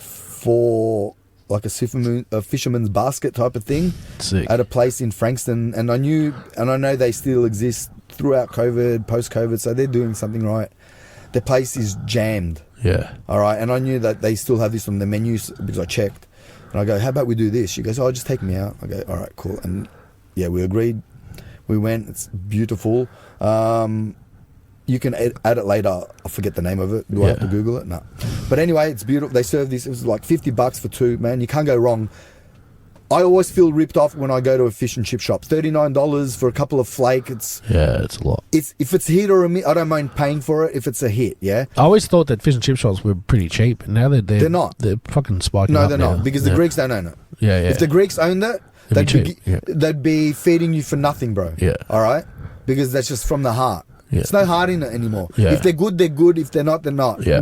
for like a fisherman's basket type of thing. Sick. At a place in Frankston, and I know they still exist throughout COVID, post-COVID, so they're doing something right. The place is jammed. Yeah. All right, and I knew that they still have this on the menus because I checked. And I go, how about we do this? She goes, oh, just take me out. I go, all right, cool. And yeah, we agreed. We went. It's beautiful. You can add it later. I forget the name of it. Do I have to Google it? No. But anyway, it's beautiful. They serve this. It was like $50 for two, man. You can't go wrong. I always feel ripped off when I go to a fish and chip shop. $39 for a couple of flake. It's a lot. If it's a hit or a miss, I don't mind paying for it if it's a hit, yeah? I always thought that fish and chip shops were pretty cheap. And now they're not. They're fucking spiking up. No, they're not. Because the Greeks don't own it. Yeah. If the Greeks owned it, they'd be feeding you for nothing, bro. Yeah. All right? Because that's just from the heart. Yeah. There's no heart in it anymore. Yeah. If they're good, they're good. If they're not, they're not. Yeah.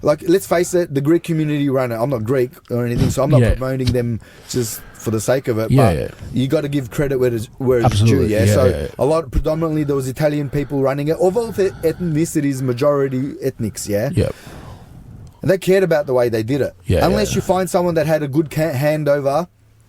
Let's face it, the Greek community run it. I'm not Greek or anything, so I'm not promoting them just for the sake of it. But you got to give credit where it's due. Yeah. Predominantly there was Italian people running it. Of all the ethnicities, majority ethnics. Yeah. Yep. And they cared about the way they did it. Yeah. Unless you find someone that had a good handover,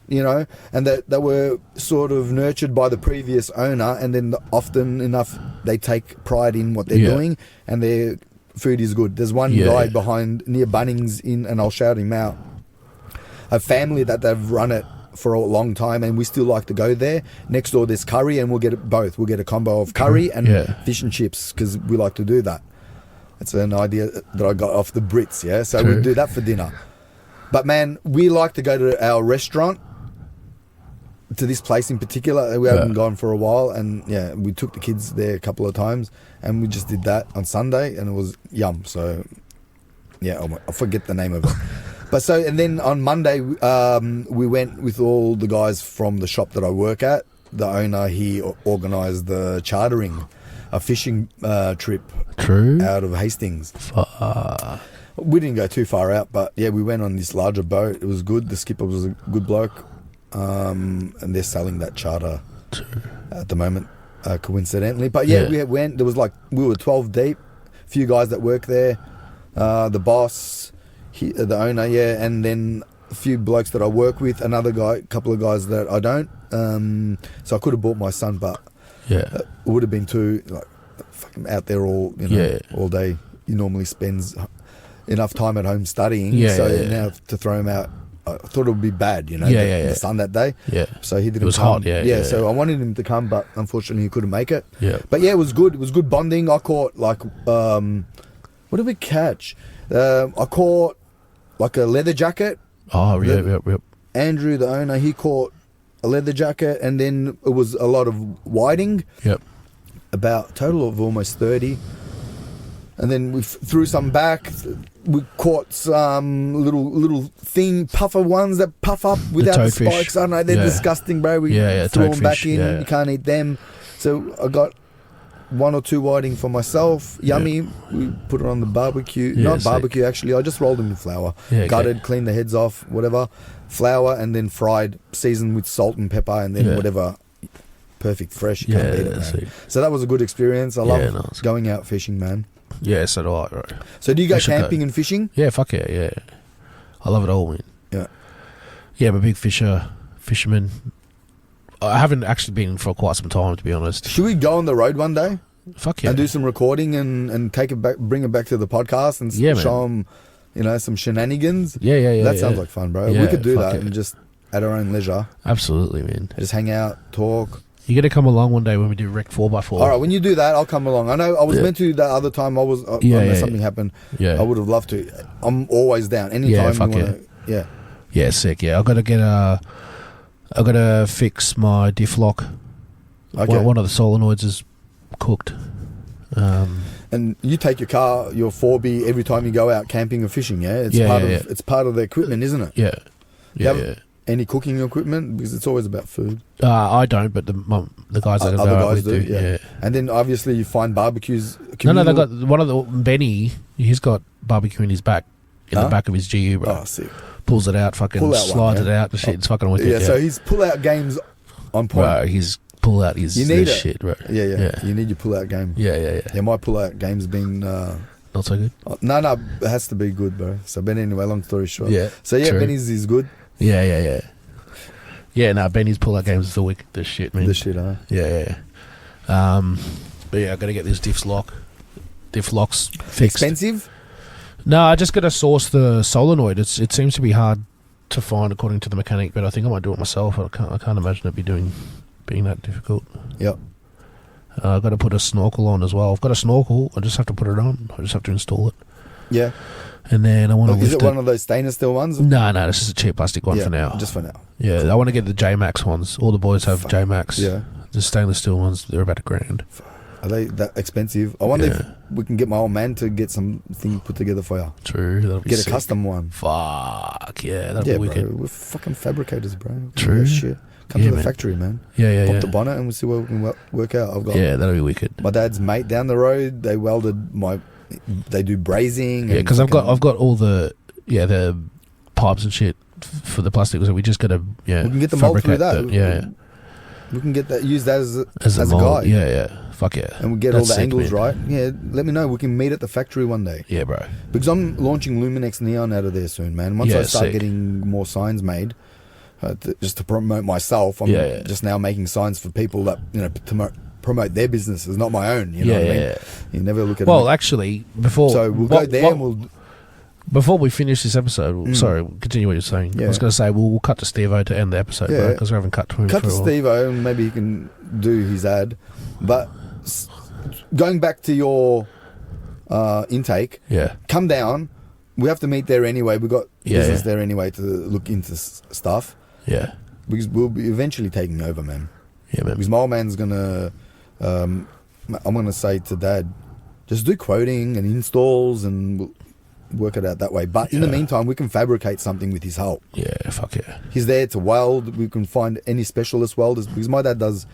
you know, and that were sort of nurtured by the previous owner, and then often enough they take pride in what they're doing, and their food is good. There's one guy behind near Bunnings and I'll shout him out, a family that they've run it for a long time, and we still like to go there. Next door there's curry, and we'll get it both. We'll get a combo of curry and fish and chips because we like to do that. It's an idea that I got off the Brits, yeah? So we'll do that for dinner. But man, we like to go to our restaurant, to this place in particular. We haven't gone for a while, and we took the kids there a couple of times, and we just did that on Sunday, and it was yum. So I forget the name of it. But and then on Monday we went with all the guys from the shop that I work at. The owner, he organised the chartering, a fishing trip out of Hastings. We didn't go too far out, but we went on this larger boat. It was good. The skipper was a good bloke. And they're selling that charter at the moment, coincidentally. But we went. There was we were 12 deep. A few guys that work there, the boss, the owner, and then a few blokes that I work with. Another guy, a couple of guys that I don't. So I could have bought my son, but it would have been too fucking out there all day. He normally spends enough time at home studying. Now to throw him out. I thought it would be bad, the sun that day. Yeah. So he didn't come. It was hot, so I wanted him to come, but unfortunately he couldn't make it. Yeah. But it was good. It was good bonding. I caught what did we catch? I caught a leather jacket Oh, yep. Andrew, the owner, he caught a leather jacket, and then it was a lot of whiting. Yep. About a total of almost 30. And then we threw some back. We caught some little thin puffer ones that puff up without the spikes. I don't know, they're disgusting, bro. We threw them back in. You can't eat them. So I got 1 or 2 whiting for myself. Yummy. We put it on the barbecue. Not barbecue, actually. I just rolled them in flour. Gutted, cleaned the heads off, whatever. Flour, and then fried, seasoned with salt and pepper, and then whatever. Perfect, fresh. You can't beat it, man. So that was a good experience. I love going out fishing, man. Yeah, so do I, right. So do you go camping and fishing? Yeah, fuck yeah. I love it all, man. Yeah. Yeah, I'm a big fisherman. I haven't actually been for quite some time, to be honest. Should we go on the road one day? Fuck yeah. And do some recording and take it back, bring it back to the podcast and show them, some shenanigans? Yeah. That sounds like fun, bro. Yeah, we could do that and just at our own leisure. Absolutely, man. Just hang out, talk. You got to come along one day when we do Rec 4x4. All right, when you do that, I'll come along. I know I was meant to that other time. I was something happened. Yeah, I would have loved to. I'm always down. Anytime you want to. Yeah, sick. Yeah, I got to fix my diff lock. Okay. One of the solenoids is cooked. And you take your car, your 4B, every time you go out camping or fishing. Yeah, it's part of the equipment, isn't it? Yeah. Any cooking equipment? Because it's always about food. I don't, but the guys that other go guys do. Yeah. And then obviously you find barbecues. No, they got one of the Benny. He's got barbecue in his back, the back of his GU, bro. Oh, sick. Pulls it out, slides it out. The shit, it's fucking wicked. Yeah, so his pull-out game's on point. Bro, his pull-out is shit, bro. Yeah. You need your pull-out game. Yeah. Yeah, my pull-out game's been... not so good? No, it has to be good, bro. So, but anyway, long story short. Yeah. So, yeah, true. Benny's is good. Yeah. Yeah, no, Benny's pull-out games is the shit, man. The shit, huh? Yeah. But yeah, I got to get this diff locks fixed. Expensive? No, I just got to source the solenoid. It seems to be hard to find according to the mechanic, but I think I might do it myself. I can't imagine it being that difficult. Yep. I've got to put a snorkel on as well. I've got a snorkel. I just have to put it on. I just have to install it. Yeah. And then I want to lift it. Is it one of those stainless steel ones? No, this is a cheap plastic one for now. Just for now. Yeah, I want to get the J-Max ones. All the boys have J-Max. Yeah. The stainless steel ones, they're about $1,000. Are they that expensive? I wonder if we can get my old man to get something put together for you. True, that'll be Get sick. a custom one. Fuck, yeah, that'll be wicked. Bro, we're fucking fabricators, bro. True. Shit. Come to the factory, man. Yeah. Pop the bonnet and we'll see what we can work out. I've got that'll be wicked. My dad's mate down the road, they do brazing. Yeah, because I've got all the pipes and shit for the plastic, so we just gotta we can get the mold through that. We can get that, use that as a guide. Yeah. Fuck yeah. And we get all the angles right. Yeah, let me know. We can meet at the factory one day. Yeah, bro. Because I'm launching Luminex Neon out of there soon, man. Once I start getting more signs made, just to promote myself, I'm just now making signs for people that, to promote their businesses, not my own. You know what I mean? You never look at actually, before... So we'll go there and we'll... Before we finish this episode, sorry, continue what you're saying. Yeah. I was going to say, we'll cut to Steve-O to end the episode, bro, because we haven't cut to him Cut to Steve-O, and maybe he can do his ad. But going back to your intake, come down. We have to meet there anyway. We've got business there anyway to look into stuff. Yeah. Because we'll be eventually taking over, man. Yeah, man. Because my old man's going to... I'm going to say to Dad, just do quoting and installs and... We'll work it out that way. But in the meantime, we can fabricate something with his help. Yeah, fuck yeah. He's there to weld. We can find any specialist welders, because my dad does...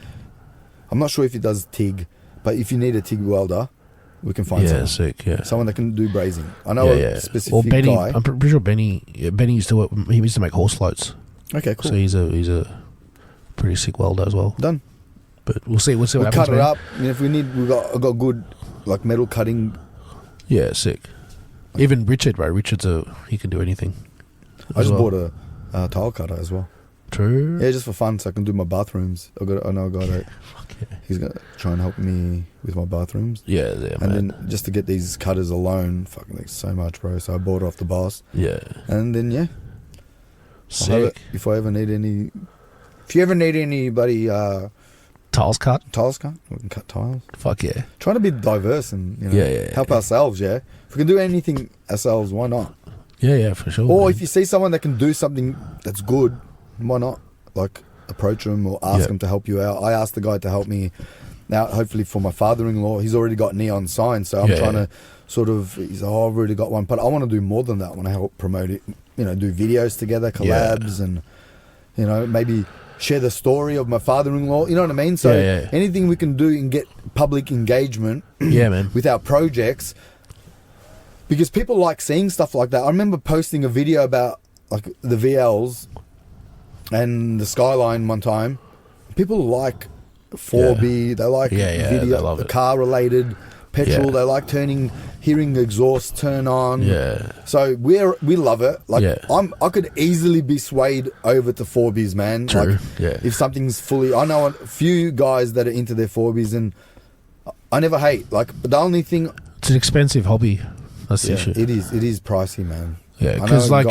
I'm not sure if he does TIG, but if you need a TIG welder, we can find someone. Sick, someone that can do brazing. I know a specific Benny, guy. I'm pretty sure Benny used to make horse floats. Okay, cool. So he's a pretty sick welder as well. Done. But we'll see what happens. Cut it up. I mean, if we need, I've got good metal cutting. Yeah, sick. Even Richard, right? He can do anything. I just bought a tile cutter as well. True. Yeah, just for fun, so I can do my bathrooms. I know a guy that he's gonna try and help me with my bathrooms. Yeah, and then just to get these cutters alone, fucking like so much, bro. So I bought it off the boss. Yeah. And then sick. If you ever need anybody, tiles cut, we can cut tiles. Fuck yeah. Trying to be diverse and help ourselves. Yeah. If we can do anything ourselves, why not? Yeah, for sure. Or man. if you see someone that can do something that's good, why not? Like, approach them or ask them to help you out. I asked the guy to help me now, hopefully for my father-in-law. He's already got neon signs, so I'm trying to sort of, I've already got one, but I want to do more than that. I want to help promote it, do videos together, collabs, and, maybe share the story of my father-in-law, you know what I mean? So anything we can do and get public engagement man. with our projects, because people like seeing stuff like that. I remember posting a video about like the VLs and the Skyline one time. People like 4B, they like video, they love it. car related, petrol, they like hearing the exhaust turn on. Yeah. So we love it. Like I could easily be swayed over to 4Bs, man. True. Like if something's fully, I know a few guys that are into their 4Bs, and I never hate. Like, but the only thing, it's an expensive hobby. That's the issue. It is pricey, man. Yeah, because like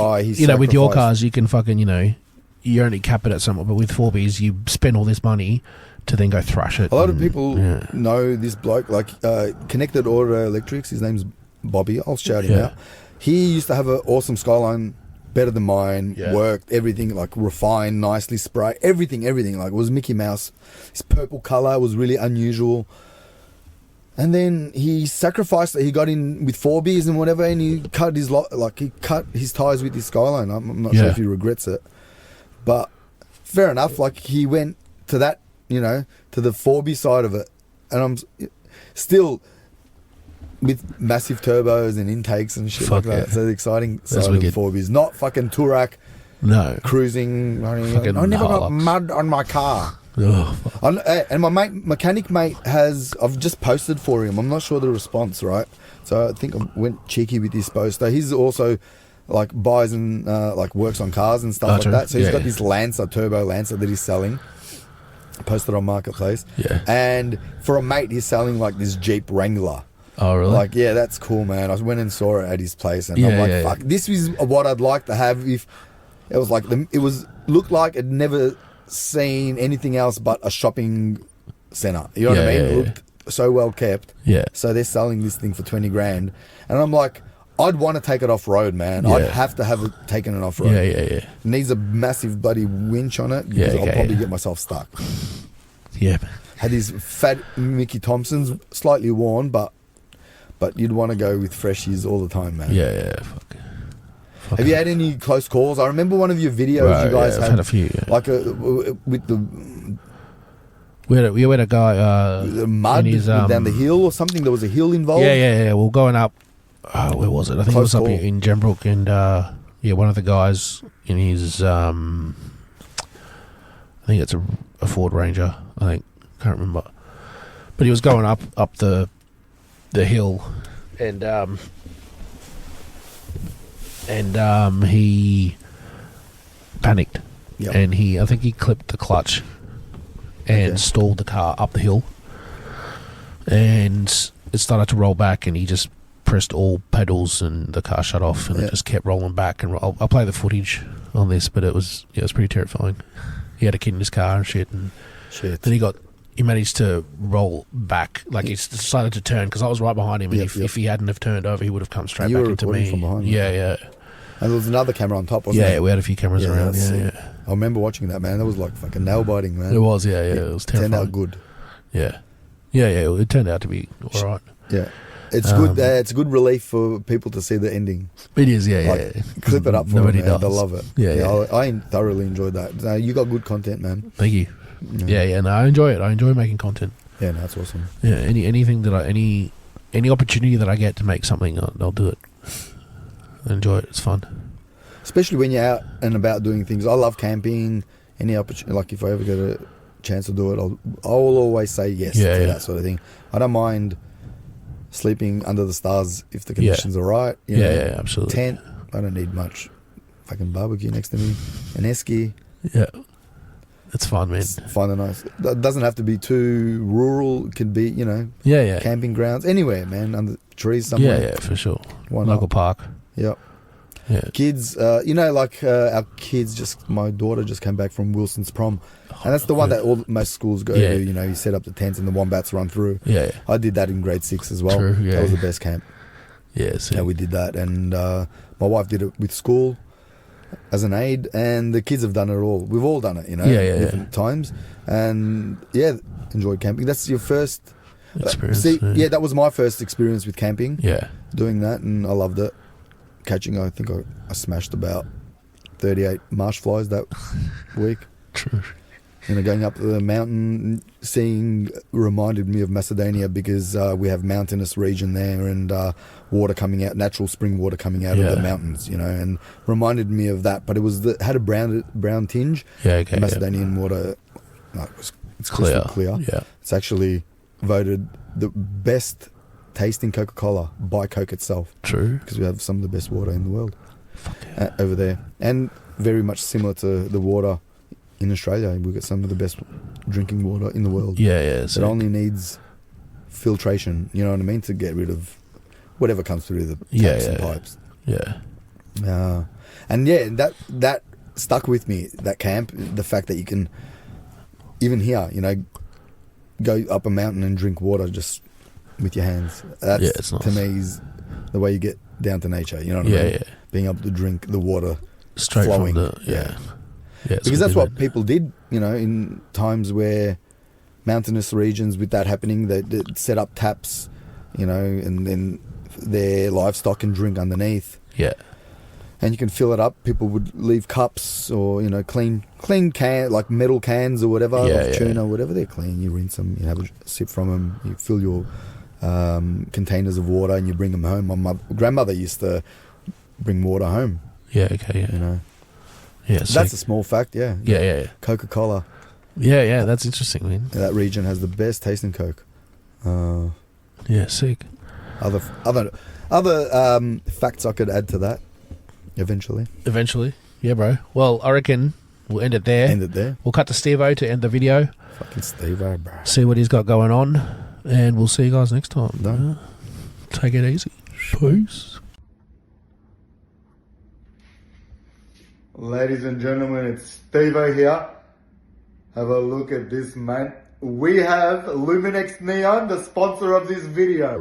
with your cars, you can fucking you only cap it at something, but with 4Bs, you spend all this money to then go thrash it. A lot of people know this bloke, like Connected Auto Electrics. His name's Bobby. I'll shout him out. He used to have an awesome Skyline, better than mine. Worked everything, like refined, nicely sprayed, everything. Like it was Mickey Mouse. His purple color was really unusual. And then he sacrificed that he got in with 4Bs and whatever, and he cut his ties with his Skyline. I'm not sure if he regrets it, but fair enough. Like he went to that, to the 4B side of it, and I'm still with massive turbos and intakes and shit like that. So the exciting side of the 4Bs, not fucking Touareg, cruising. I never got mud on my car. And my mechanic mate I've just posted for him. I'm not sure the response, right? So I think I went cheeky with his post. So he's also like buys and like works on cars and stuff like that. So he's got this Lancer, turbo Lancer that he's selling. Posted on Marketplace. Yeah. And for a mate, he's selling like this Jeep Wrangler. Oh, really? Like, that's cool, man. I went and saw it at his place, and I'm like, fuck, this is what I'd like to have if it was like looked like it'd never seen anything else but a shopping center. You know what I mean? It looked so well kept. Yeah. So they're selling this thing for 20 grand, and I'm like, I'd want to take it off road, man. I'd have to have it taken off road. Yeah. It needs a massive bloody winch on it because I'll probably get myself stuck. Yeah. Had these fat Mickey Thompsons, slightly worn, but you'd want to go with freshies all the time, man. Yeah. Fuck. Have you had any close calls? I remember one of your videos you guys had a few. Yeah. Like with the... We had a guy... mud down the hill or something? There was a hill involved? Yeah. We're going up... where was it? I think it was up in Gembrook, and one of the guys in his... I think it's a Ford Ranger. I can't remember. But he was going up the hill, and he panicked, and I think he clipped the clutch and stalled the car up the hill, and it started to roll back, and he just pressed all pedals and the car shut off, and it just kept rolling back. And I'll play the footage on this, but it was pretty terrifying. He had a kid in his car and shit, and then he managed to roll back, like he decided to turn, because I was right behind him, and if he hadn't have turned over, he would have come straight back into me. From behind yeah. And there was another camera on top, wasn't there? Yeah, we had a few cameras around. Yeah. I remember watching that, man. That was like fucking nail biting, man. It was, it was terrifying. Turned out good. Yeah. It turned out to be all right. Yeah. It's good. It's a good relief for people to see the ending. It is, Clip it up for nobody them, man. does. They love it. Yeah. I thoroughly enjoyed that. You got good content, man. Thank you. Yeah. No, I enjoy it. I enjoy making content. Yeah, no, that's awesome. Yeah, anything that any opportunity that I get to make something, I'll do it. I enjoy it. It's fun. Especially when you're out and about doing things. I love camping. Any opportunity, like if I ever get a chance to do it, I'll always say yes to that sort of thing. I don't mind sleeping under the stars if the conditions are right. You know, absolutely. Tent, I don't need much. Fucking barbecue next to me, an esky. Yeah, it's fun, man. It's fun and nice. It doesn't have to be too rural. It can be, camping grounds, anywhere, man, under trees somewhere. Yeah, for sure. Local park. Yep. Yeah. Kids, our kids my daughter just came back from Wilson's prom. And that's the one that most schools go to, you set up the tents and the wombats run through. Yeah. I did that in grade 6 as well. True, yeah. That was the best camp. Yeah, sick. Yeah, we did that, and my wife did it with school as an aid, and the kids have done it all. We've all done it, different times, and enjoyed camping. That's your first experience. That was my first experience with camping. Yeah, doing that, and I loved it. Catching, I think I smashed about 38 marsh flies that week. True. Going up the mountain, reminded me of Macedonia because we have mountainous region there and water coming out, natural spring water coming out of the mountains, and reminded me of that. But it had a brown tinge. Yeah, okay. Macedonian water, it's crystal clear. Yeah, it's actually voted the best tasting Coca-Cola by Coke itself. True. Because we have some of the best water in the world over there, and very much similar to the water in Australia. We've got some of the best drinking water in the world. Yeah. So it only needs filtration, you know what I mean, to get rid of whatever comes through the taps and pipes. Yeah. And that stuck with me, that camp, the fact that you can, even here, go up a mountain and drink water just with your hands. That's, it's nice. To me, is the way you get down to nature, you know what I mean? Yeah. Being able to drink the water straight flowing. From the, Yeah, because that's what people did, in times where mountainous regions with that happening, they'd set up taps, and then their livestock can drink underneath. Yeah. And you can fill it up. People would leave cups or, clean can, like metal cans or whatever, of tuna, whatever they're clean. You rinse them, you have a sip from them, you fill your containers of water and you bring them home. My grandmother used to bring water home. Yeah, okay, yeah. Yeah, so that's a small fact, yeah. Yeah. Coca-Cola. Yeah, that's interesting, man. That region has the best tasting Coke. Yeah, sick. Other facts I could add to that eventually. Yeah, bro. Well, I reckon we'll end it there. We'll cut to Steve-O to end the video. Fucking Steve-O, bro. See what he's got going on, and we'll see you guys next time. Done. Take it easy. Peace. Ladies and gentlemen, it's Steve-O here. Have a look at this, man. We have Luminex Neon, the sponsor of this video.